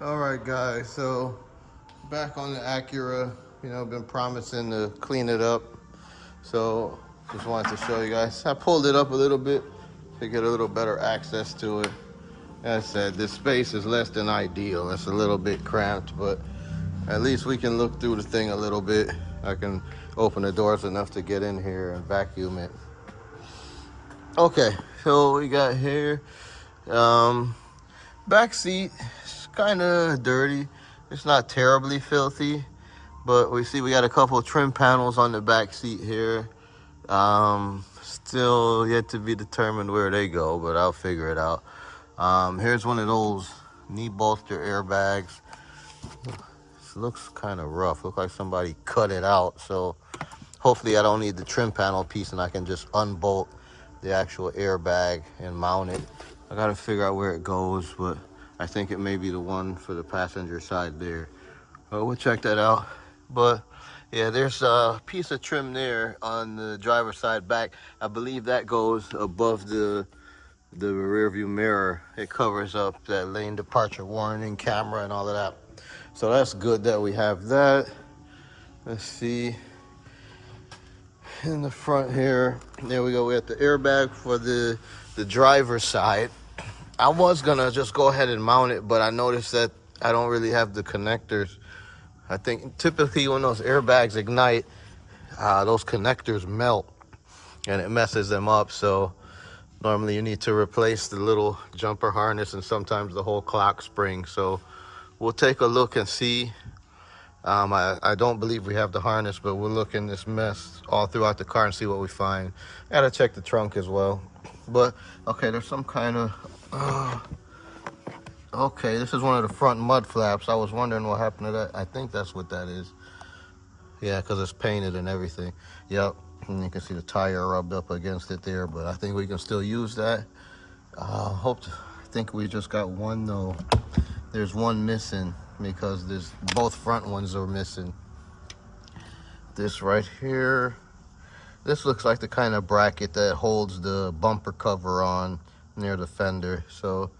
All right, guys. So back on the Acura. Been promising to clean it up. So just wanted to show you guys. I pulled it up a little bit to get a little better access to it. As I said, this space is less than ideal. It's a little bit cramped, but at least we can look through the thing a little bit. I can open the doors enough to get in here and vacuum it. Okay, so we got here. Back seat is kind of dirty. It's not terribly filthy, but we see we got a couple of trim panels on the back seat here. Still yet to be determined where they go, but I'll figure it out. Here's one of those knee bolster airbags. This looks kind of rough. Looks like somebody cut it out. So hopefully I don't need the trim panel piece and I can just unbolt the actual airbag and mount it. I gotta figure out where it goes, but I think it may be the one for the passenger side there. We'll check that out. But yeah, there's a piece of trim there on the driver's side back. I believe that goes above the rear view mirror. It covers up that lane departure warning camera and all of that. So that's good that we have that. Let's see. In the front here, there we go. We have the airbag for the driver's side. I was gonna just go ahead and mount it, but I noticed that I don't really have the connectors. I think typically when those airbags ignite, those connectors melt and it messes them up. So normally you need to replace the little jumper harness and sometimes the whole clock spring. So we'll take a look and see. I don't believe we have the harness, but we'll look in this mess all throughout the car and see what we find. Gotta check the trunk as well. But okay, there's some kind of okay, this is one of the front mud flaps. I was wondering what happened to that. I think that's what that is. Yeah, because it's painted and everything. Yep, and you can see the tire rubbed up against it there, but I think we can still use that. I think we just got one though. There's one missing because both front ones are missing. This right here, this looks like the kind of bracket that holds the bumper cover on near the fender. So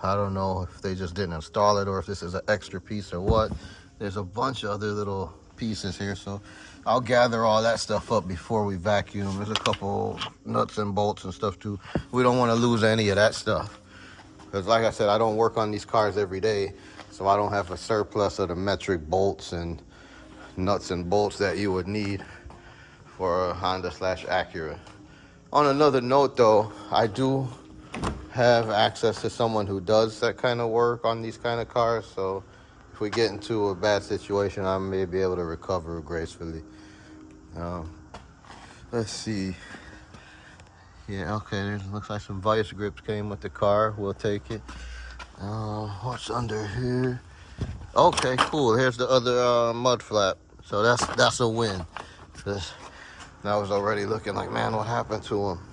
I don't know if they just didn't install it or if this is an extra piece or what. There's a bunch of other little pieces here, so I'll gather all that stuff up before we vacuum. There's a couple nuts and bolts and stuff too. We don't want to lose any of that stuff, because like I said, I don't work on these cars every day, so I don't have a surplus of the metric bolts and nuts and bolts that you would need for a Honda/Acura. On another note though, I do have access to someone who does that kind of work on these kind of cars, so if we get into a bad situation, I may be able to recover gracefully. Let's see. Yeah, okay, there looks like some vice grips came with the car. We'll take it. What's under here? Okay, cool. Here's the other mud flap. So that's a win. I was already looking like, man, what happened to them?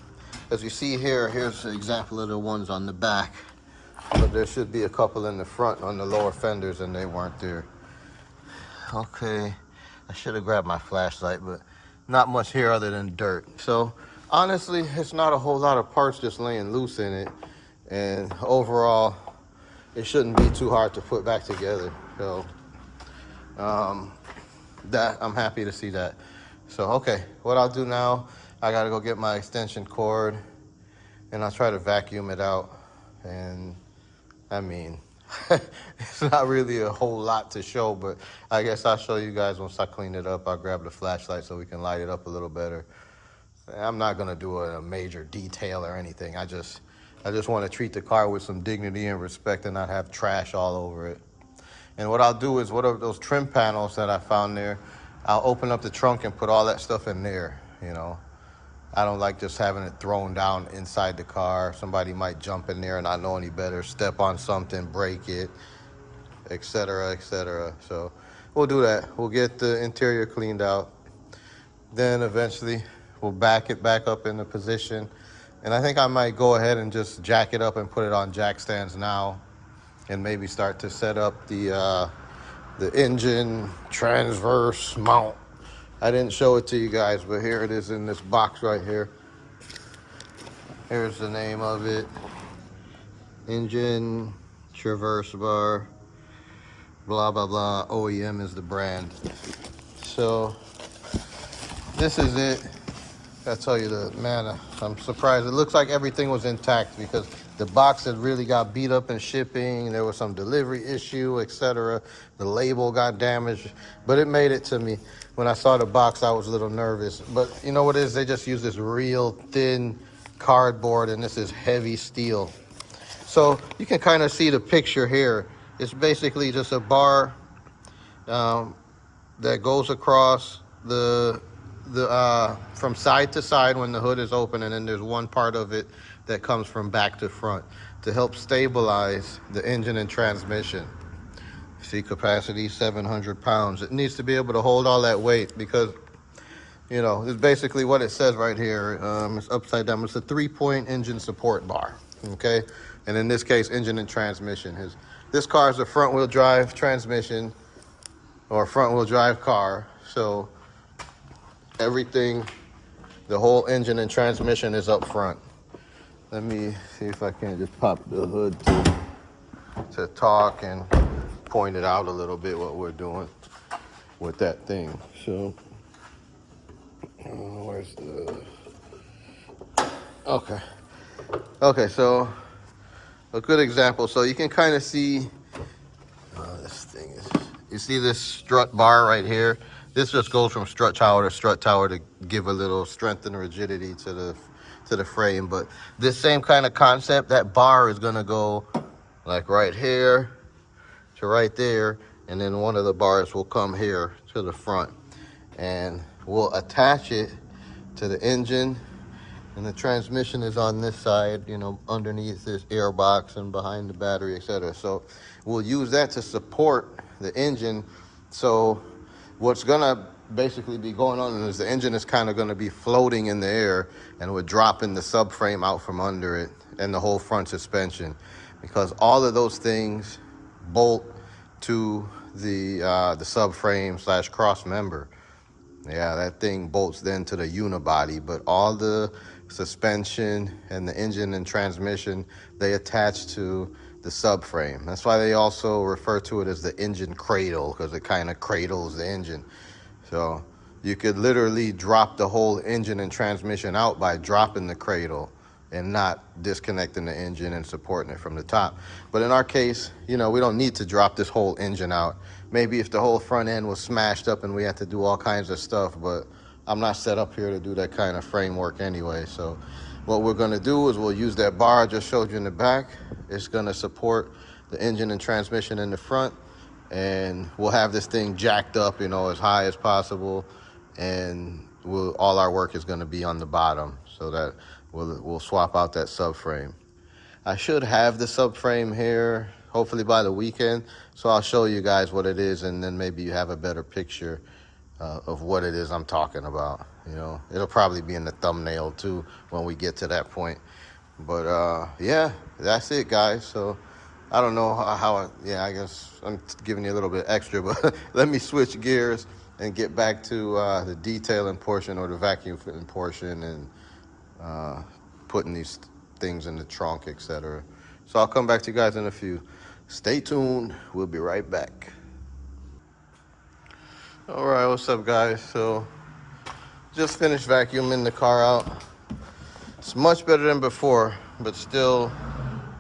As you see here, here's an example of the ones on the back. But there should be a couple in the front on the lower fenders, and they weren't there. Okay, I should have grabbed my flashlight, but not much here other than dirt. So honestly, it's not a whole lot of parts just laying loose in it. And overall, it shouldn't be too hard to put back together. So that I'm happy to see that. So okay, what I'll do now, I gotta go get my extension cord and I'll try to vacuum it out. And I mean, it's not really a whole lot to show, but I guess I'll show you guys once I clean it up. I'll grab the flashlight so we can light it up a little better. I'm not gonna do a major detail or anything. I just want to treat the car with some dignity and respect and not have trash all over it. And what I'll do is, what are those trim panels that I found there, I'll open up the trunk and put all that stuff in there, you know. I don't like just having it thrown down inside the car. Somebody might jump in there and not know any better, step on something, break it, etc., etc. So we'll do that. We'll get the interior cleaned out. Then eventually we'll back it back up into position. And I think I might go ahead and just jack it up and put it on jack stands now, and maybe start to set up the engine transverse mount. I didn't show it to you guys, but here it is in this box right here. Here's the name of it. Engine traverse bar. blah, blah, blah. OEM is the brand. So this is it. I tell you the man, I'm surprised. It looks like everything was intact because the box had really got beat up in shipping. There was some delivery issue, etc. The label got damaged, but it made it to me. When I saw the box, I was a little nervous. But you know what it is? They just use this real thin cardboard, and this is heavy steel. So you can kind of see the picture here. It's basically just a bar that goes across the from side to side when the hood is open, and then there's one part of it that comes from back to front to help stabilize the engine and transmission. See, capacity 700 pounds. It needs to be able to hold all that weight because, you know, it's basically what it says right here. It's upside down. It's a 3-point engine support bar, okay? And in this case, engine and transmission. This car is a front-wheel drive transmission or front-wheel drive car, so everything, the whole engine and transmission is up front. Let me see if I can just pop the hood to talk and point it out a little bit what we're doing with that thing. So, where's the... Okay, so a good example. So you can kind of see, this thing is, you see this strut bar right here? This just goes from strut tower to give a little strength and rigidity to the frame. But this same kind of concept, that bar is gonna go like right here to right there, and then one of the bars will come here to the front, and we'll attach it to the engine, and the transmission is on this side, you know, underneath this air box and behind the battery, etc. So we'll use that to support the engine. So what's gonna basically be going on is the engine is kind of gonna be floating in the air, and we're dropping the subframe out from under it and the whole front suspension, because all of those things bolt to the subframe / cross member. Yeah, that thing bolts then to the unibody, but all the suspension and the engine and transmission, they attach to the subframe. That's why they also refer to it as the engine cradle, because it kind of cradles the engine. So you could literally drop the whole engine and transmission out by dropping the cradle and not disconnecting the engine and supporting it from the top. But in our case, you know, we don't need to drop this whole engine out. Maybe if the whole front end was smashed up and we had to do all kinds of stuff, but I'm not set up here to do that kind of framework anyway. So what we're gonna do is we'll use that bar I just showed you in the back. It's gonna support the engine and transmission in the front, and we'll have this thing jacked up, you know, as high as possible, and all our work is gonna be on the bottom, so that we'll swap out that subframe. I should have the subframe here hopefully by the weekend, so I'll show you guys what it is, and then maybe you have a better picture of what it is I'm talking about. You know, it'll probably be in the thumbnail too when we get to that point. But yeah, that's it, guys. So I don't know I guess I'm giving you a little bit extra, but let me switch gears and get back to the detailing portion or the vacuum fitting portion, and putting these things in the trunk, etc. So I'll come back to you guys in a few. Stay tuned. We'll be right back. All right, what's up, guys? So just finished vacuuming the car out. It's much better than before, but still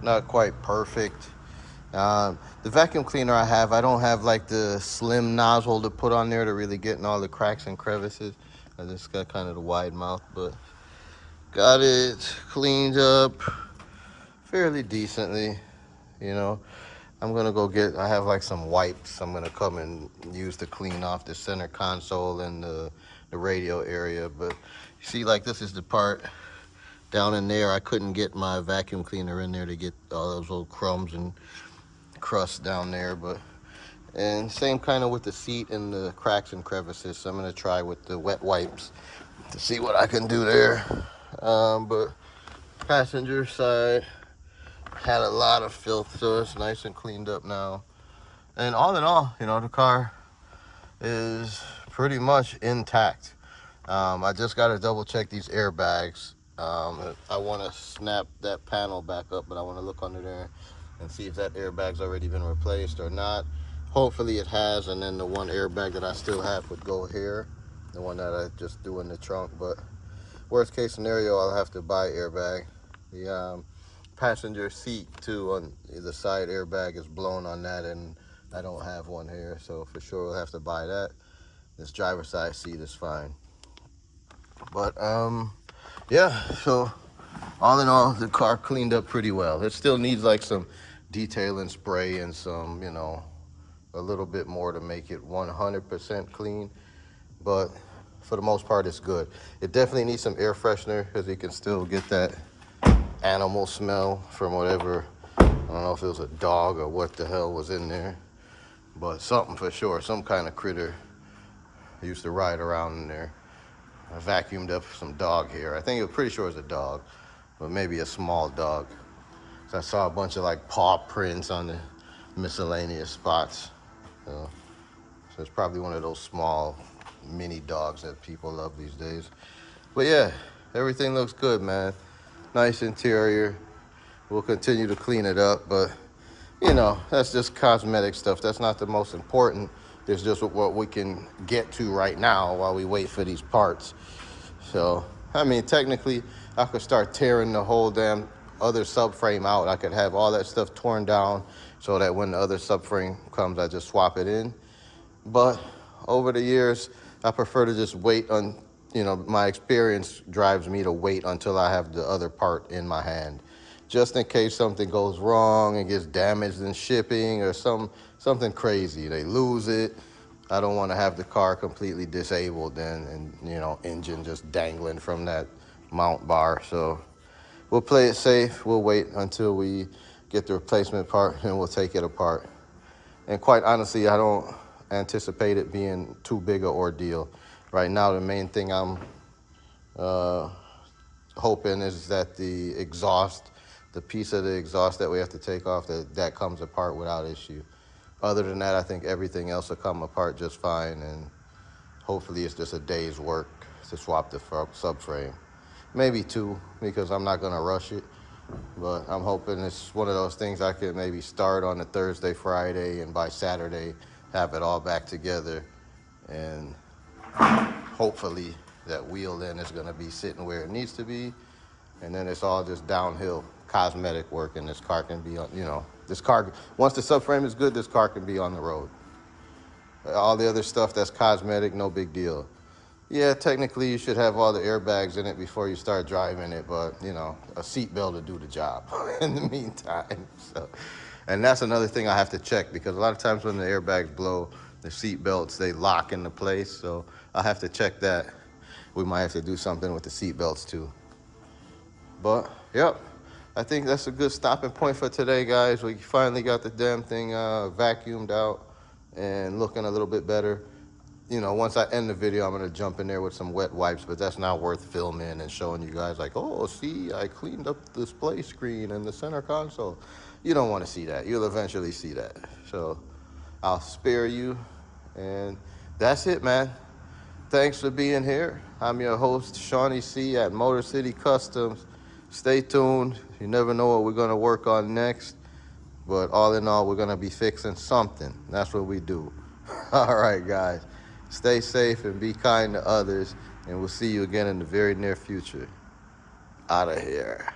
not quite perfect. The vacuum cleaner I don't have like the slim nozzle to put on there to really get in all the cracks and crevices. I just got kind of the wide mouth, but got it cleaned up fairly decently. You know, I'm gonna go I have like some wipes I'm gonna come and use to clean off the center console and the radio area. But you see, like, this is the part down in there. I couldn't get my vacuum cleaner in there to get all those little crumbs and crust down there. And same kind of with the seat and the cracks and crevices. So I'm gonna try with the wet wipes to see what I can do there. But passenger side had a lot of filth, so it's nice and cleaned up now. And all in all, you know, the car is pretty much intact. I just got to double check these airbags. I want to snap that panel back up, but I want to look under there and see if that airbag's already been replaced or not. Hopefully it has, and then the one airbag that I still have would go here, the one that I just threw in the trunk. But worst case scenario, I'll have to buy airbag. The passenger seat too on the side airbag is blown on that, and I don't have one here, so for sure we'll have to buy that. This driver's side seat is fine. But yeah, so all in all, the car cleaned up pretty well. It still needs like some detailing spray and some, you know, a little bit more to make it 100% clean, but for the most part it's good. It definitely needs some air freshener because you can still get that animal smell from whatever, I don't know if it was a dog or what the hell was in there, but something for sure, some kind of critter used to ride around in there. I vacuumed up some dog hair. I think it was pretty sure it was a dog, but maybe a small dog. So I saw a bunch of like paw prints on the miscellaneous spots. So it's probably one of those small mini dogs that people love these days. But yeah, everything looks good, man. Nice interior. We'll continue to clean it up, but you know, that's just cosmetic stuff. That's not the most important. It's just what we can get to right now while we wait for these parts. So, I mean, technically, I could start tearing the whole damn other subframe out. I could have all that stuff torn down so that when the other subframe comes, I just swap it in. But over the years, I prefer to just wait on, you know, my experience drives me to wait until I have the other part in my hand. Just in case something goes wrong and gets damaged in shipping or something crazy. They lose it. I don't want to have the car completely disabled and you know, engine just dangling from that mount bar. So we'll play it safe. We'll wait until we get the replacement part and we'll take it apart. And quite honestly, I don't anticipate it being too big an ordeal. Right now, the main thing I'm hoping is that the exhaust, the piece of the exhaust that we have to take off, that comes apart without issue. Other than that, I think everything else will come apart just fine, and hopefully it's just a day's work to swap the subframe. Maybe two, because I'm not gonna rush it, but I'm hoping it's one of those things I could maybe start on a Thursday, Friday, and by Saturday have it all back together, and hopefully that wheel then is gonna be sitting where it needs to be, and then it's all just downhill cosmetic work, and this car can be on, you know, this car, once the subframe is good, this car can be on the road. All the other stuff that's cosmetic, no big deal. Yeah, technically you should have all the airbags in it before you start driving it, but you know, a seatbelt will do the job in the meantime. So, and that's another thing I have to check, because a lot of times when the airbags blow, the seatbelts, they lock into place. So I have to check that. We might have to do something with the seatbelts too. But yep, I think that's a good stopping point for today, guys. We finally got the damn thing vacuumed out and looking a little bit better. You know, once I end the video, I'm gonna jump in there with some wet wipes, but that's not worth filming and showing you guys like, oh, see, I cleaned up the display screen and the center console. You don't want to see that. You'll eventually see that. So I'll spare you, and that's it, man. Thanks for being here. I'm your host, Shawnee C at Motor City Customs. Stay tuned. You never know what we're gonna work on next, but all in all, we're gonna be fixing something. That's what we do. All right, guys. Stay safe and be kind to others, and we'll see you again in the very near future. Out of here.